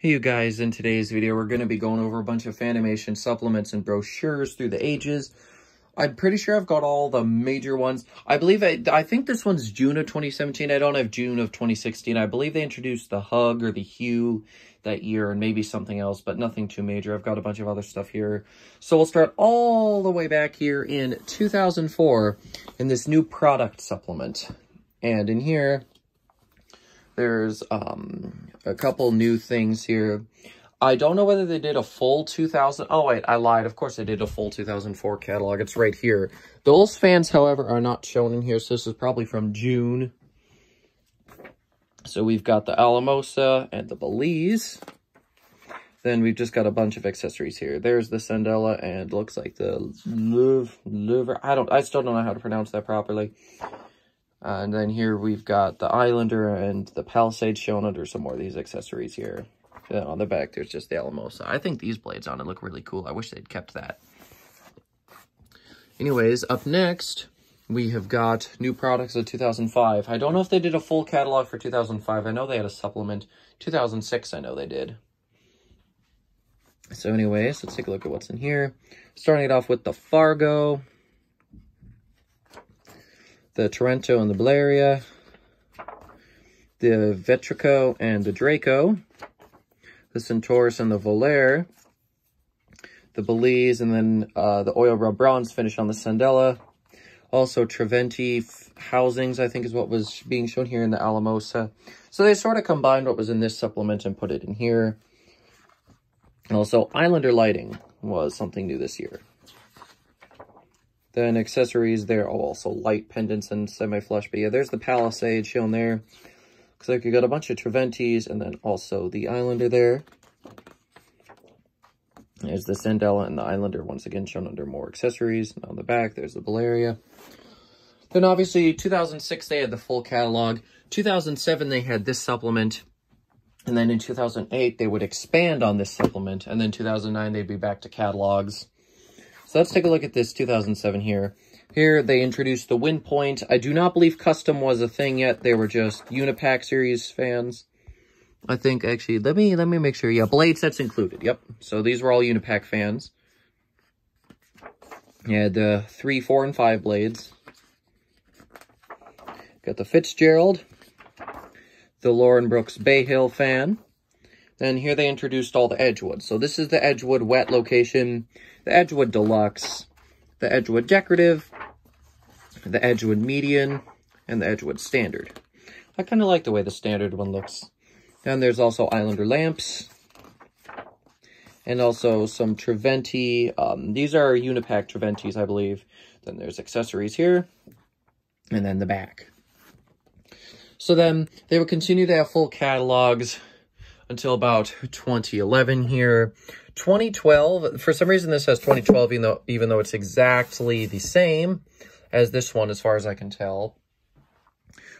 Hey you guys, in today's video we're going to be going over a bunch of Fanimation supplements and brochures through the ages. I'm pretty sure I've got all the major ones. I think this one's June of 2017. I don't have June of 2016. I believe they introduced the Hug or the Hue that year and maybe something else, but nothing too major. I've got a bunch of other stuff here. So we'll start all the way back here in 2004 in this new product supplement. And in here, there's a couple new things here. I don't know whether they did a full 2000... Oh, wait, I lied. Of course, they did a full 2004 catalog. It's right here. Those fans, however, are not shown in here, so this is probably from June. So we've got the Alamosa and the Belize. Then we've just got a bunch of accessories here. There's the Sandella and looks like the Louvre. I still don't know how to pronounce that properly. And then here we've got the Islander and the Palisade shown under some more of these accessories here. And on the back, there's just the Alamosa. I think these blades on it look really cool. I wish they'd kept that. Anyways, up next, we have got new products of 2005. I don't know if they did a full catalog for 2005. I know they had a supplement. 2006, I know they did. So anyways, let's take a look at what's in here. Starting it off with the Fargo, the Trento and the Balearia, the Vetrico and the Draco, the Centaurus and the Volare, the Belize, and then the oil rub bronze finish on the Sandella. Also Treventi housings, I think is what was being shown here in the Alamosa. So they sort of combined what was in this supplement and put it in here. And also Islander lighting was something new this year. Then accessories, there are also light pendants and semi-flush. But yeah, there's the Palisade shown there. Looks like you got a bunch of Treventis and then also the Islander there. There's the Sandella and the Islander once again shown under more accessories. And on the back, there's the Balearia. Then obviously 2006 they had the full catalog. 2007 they had this supplement. And then in 2008 they would expand on this supplement. And then 2009 they'd be back to catalogs. So let's take a look at this 2007 here. Here, they introduced the Wind Point. I do not believe custom was a thing yet. They were just Unipack series fans. I think, actually, let me make sure. Yeah, blade sets included. Yep. So these were all Unipack fans. You had the 3, 4, and 5 blades. Got the Fitzgerald. The Lauren Brooks Bay Hill fan. Then here they introduced all the Edgewood. So this is the Edgewood wet location, the Edgewood Deluxe, the Edgewood Decorative, the Edgewood Median, and the Edgewood Standard. I kind of like the way the Standard one looks. Then there's also Islander lamps, and also some Treventi. These are Unipack Treventis, I believe. Then there's accessories here, and then the back. So then they would continue to have full catalogs until about 2011 here. 2012, for some reason this says 2012, even though it's exactly the same as this one as far as I can tell.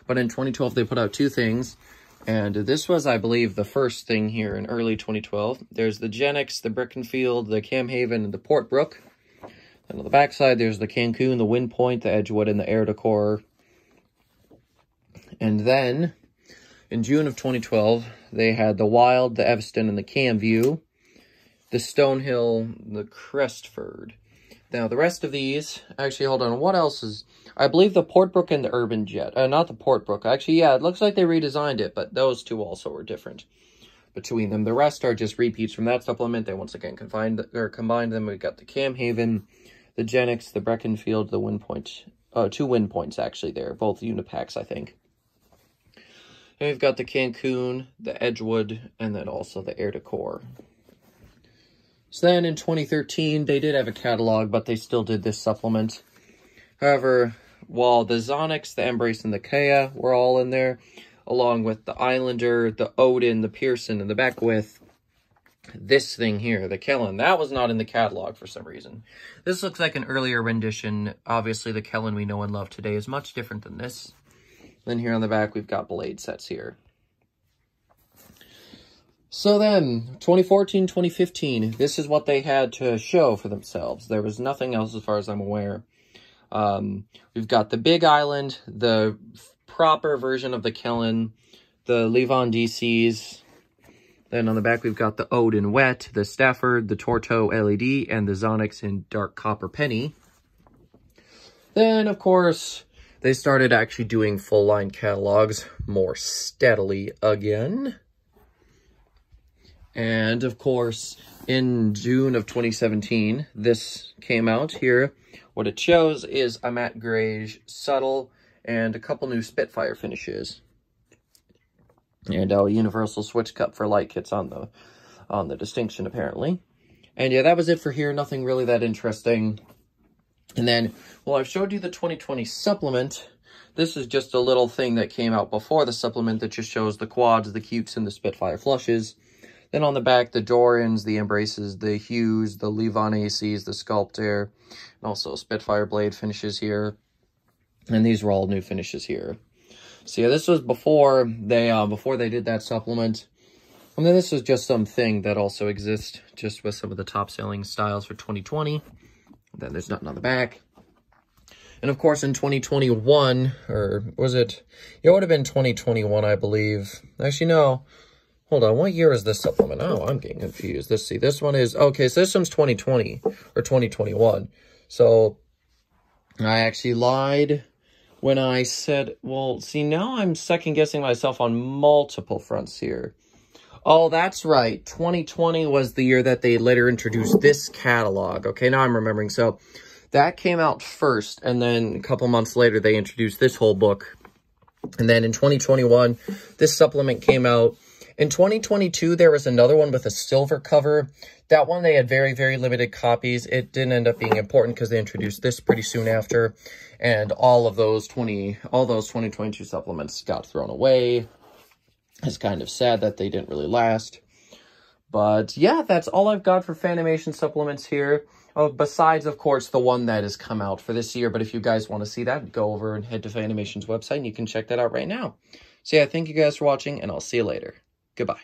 But in 2012, they put out 2 things. And this was, I believe, the first thing here in early 2012. There's the Genix, the Brickenfield, the Camhaven, and the Portbrook. And on the backside, there's the Cancun, the Wind Point, the Edgewood, and the Air Decor. And then, in June of 2012, they had the Wild, the Evanston, and the Camview, the Stonehill, the Crestford. Now, the rest of these, actually, hold on, what else is, I believe the Portbrook and the Urban Jet, not the Portbrook, actually, yeah, it looks like they redesigned it, but those two also were different between them. The rest are just repeats from that supplement. They once again combined them. We got the Camhaven, the Genix, the Breckenfield, the Wind Point, 2 Wind Points, actually, there, both Unipacks, I think. And we've got the Cancun, the Edgewood, and then also the Air Decor. So then in 2013, they did have a catalog, but they still did this supplement. However, while the Zonix, the Embrace, and the Kea were all in there, along with the Islander, the Odin, the Pearson, and the Beckwith, this thing here, the Kellen, that was not in the catalog for some reason. This looks like an earlier rendition. Obviously, the Kellen we know and love today is much different than this. Then here on the back, we've got blade sets here. So then, 2014, 2015, this is what they had to show for themselves. There was nothing else as far as I'm aware. We've got the Big Island, the proper version of the Kellen, the Levon DCs, Then on the back, we've got the Ode in Wet, the Stafford, the Torto LED, and the Zonix in Dark Copper Penny. Then, of course, they started actually doing full-line catalogs more steadily again. And, of course, in June of 2017, this came out here. What it shows is a matte grayish subtle and a couple new Spitfire finishes. And a universal switch cup for light kits on the distinction, apparently. And yeah, that was it for here. Nothing really that interesting. And then, well, I've showed you the 2020 supplement. This is just a little thing that came out before the supplement that just shows the quads, the cutes, and the Spitfire flushes. Then on the back, the Dorans, the Embraces, the Hues, the Levon ACs, the Sculptor, and also Spitfire blade finishes here. And these were all new finishes here. So yeah, this was before they did that supplement. And then this was just something that also exists just with some of the top selling styles for 2020. Then there's nothing on the back. And of course in 2021, or was it? It would have been 2021, I believe. Actually, no. Hold on, what year is this supplement? Oh, I'm getting confused. Let's see. This one is, okay, so this one's 2020 or 2021. So I actually lied when I said, well, see, now I'm second-guessing myself on multiple fronts here. Oh, that's right. 2020 was the year that they later introduced this catalog. Okay, now I'm remembering. So that came out first, and then a couple months later, they introduced this whole book. And then in 2021, this supplement came out. In 2022, there was another one with a silver cover. That one, they had very, very limited copies. It didn't end up being important because they introduced this pretty soon after. And all those 2022 supplements got thrown away. It's kind of sad that they didn't really last. But yeah, that's all I've got for Fanimation supplements here. Oh, besides, of course, the one that has come out for this year. But if you guys want to see that, go over and head to Fanimation's website and you can check that out right now. So yeah, thank you guys for watching and I'll see you later. Goodbye.